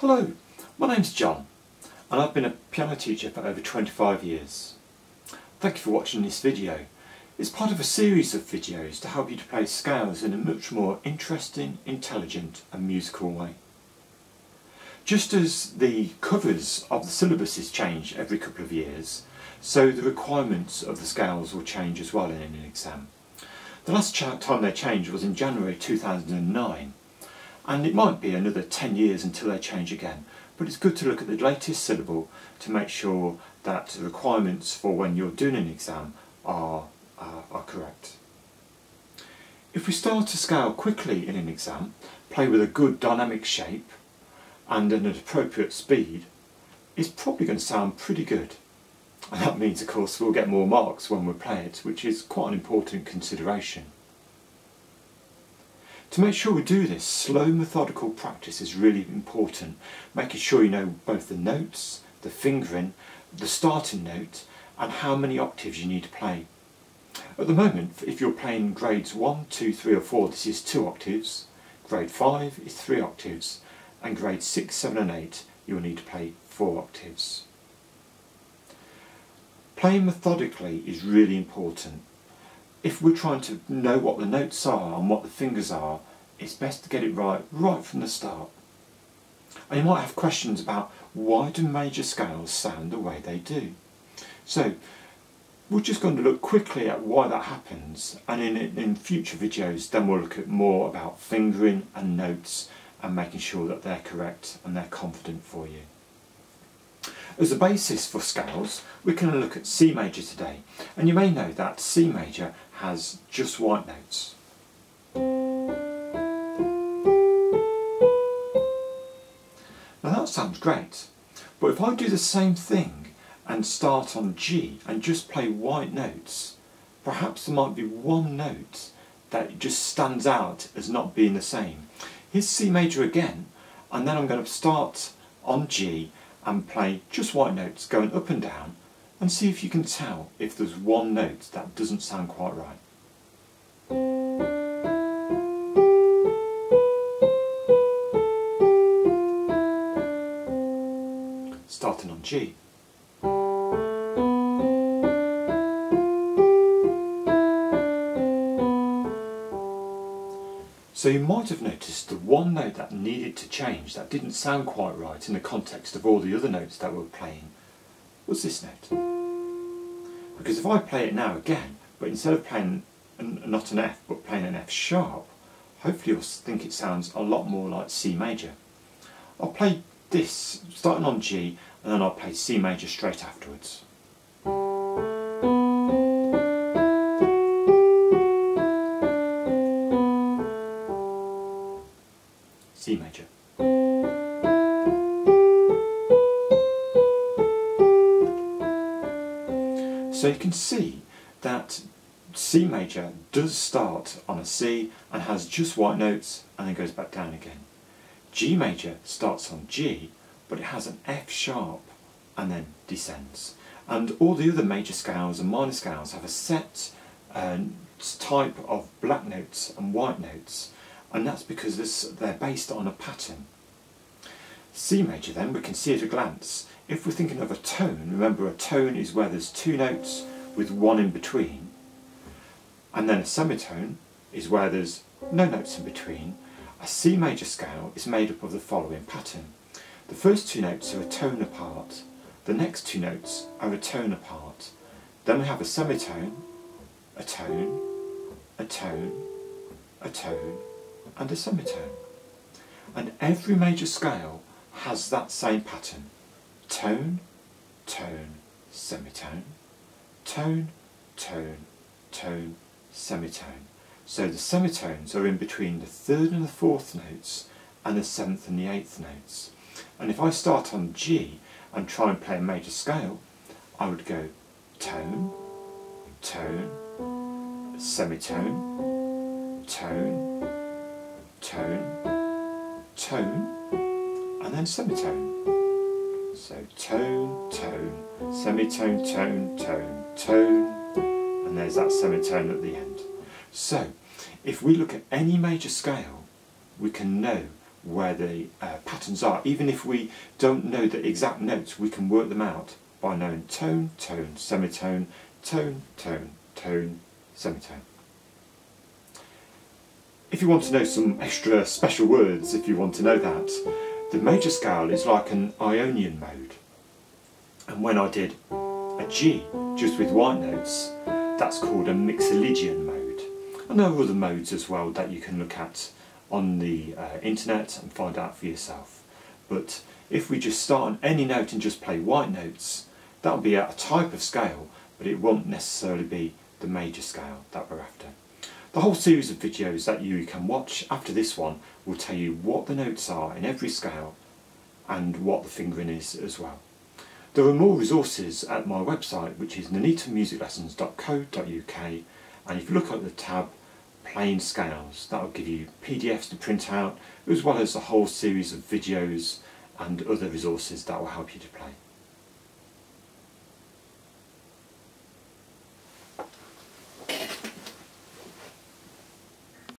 Hello, my name's John and I've been a piano teacher for over 25 years. Thank you for watching this video. It's part of a series of videos to help you to play scales in a much more interesting, intelligent and musical way. Just as the covers of the syllabuses change every couple of years, so the requirements of the scales will change as well in an exam. The last time they changed was in January 2009. And it might be another 10 years until they change again, but it's good to look at the latest syllable to make sure that the requirements for when you're doing an exam are correct. If we start to scale quickly in an exam, play with a good dynamic shape and at an appropriate speed, it's probably going to sound pretty good. And that means, of course, we'll get more marks when we play it, which is quite an important consideration. To make sure we do this, slow methodical practice is really important, making sure you know both the notes, the fingering, the starting note and how many octaves you need to play. At the moment, if you're playing grades 1, 2, 3 or 4, this is 2 octaves, grade 5 is 3 octaves and grades 6, 7 and 8 you will need to play 4 octaves. Playing methodically is really important. If we're trying to know what the notes are and what the fingers are, it's best to get it right from the start. And you might have questions about why do major scales sound the way they do. So we're just going to look quickly at why that happens, and in future videos then we'll look at more about fingering and notes and making sure that they're correct and they're confident for you. As a basis for scales, we're going to look at C major today, and you may know that C major has just white notes. Now that sounds great, but if I do the same thing and start on G and just play white notes, perhaps there might be one note that just stands out as not being the same. Here's C major again, and then I'm going to start on G and play just white notes going up and down, and see if you can tell if there's one note that doesn't sound quite right. Starting on G. So you might have noticed the one note that needed to change, that didn't sound quite right in the context of all the other notes that we're playing, was this note. Because if I play it now again, but instead of playing not an F but playing an F sharp, hopefully you'll think it sounds a lot more like C major. I'll play this starting on G and then I'll play C major straight afterwards. C major. So you can see that C major does start on a C and has just white notes and then goes back down again. G major starts on G but it has an F sharp and then descends. And all the other major scales and minor scales have a set type of black notes and white notes, and that's because they're based on a pattern. C major then, we can see at a glance. If we're thinking of a tone, remember a tone is where there's 2 notes with 1 in between, and then a semitone is where there's no notes in between. A C major scale is made up of the following pattern. The first 2 notes are a tone apart, the next 2 notes are a tone apart, then we have a semitone, a tone, a tone, a tone, and a semitone. And every major scale has that same pattern: tone, tone, semitone, tone, tone, tone, semitone. So the semitones are in between the 3rd and the 4th notes and the 7th and the 8th notes. And if I start on G and try and play a major scale, I would go tone, tone, semitone, tone, tone, tone, and then semitone. So tone, tone, semitone, tone, tone, tone, and there's that semitone at the end. So if we look at any major scale, we can know where the patterns are. Even if we don't know the exact notes, we can work them out by knowing tone, tone, semitone, tone, tone, tone, semitone. If you want to know some extra special words, if you want to know that, the major scale is like an Ionian mode. And when I did a G just with white notes, that's called a Mixolydian mode. And there are other modes as well that you can look at on the internet and find out for yourself. But if we just start on any note and just play white notes, that'll be a type of scale, but it won't necessarily be the major scale that we're after. The whole series of videos that you can watch after this one will tell you what the notes are in every scale and what the fingering is as well. There are more resources at my website, which is nanitamusiclessons.co.uk, and if you look at the tab Plain Scales, that will give you PDFs to print out, as well as a whole series of videos and other resources that will help you to play.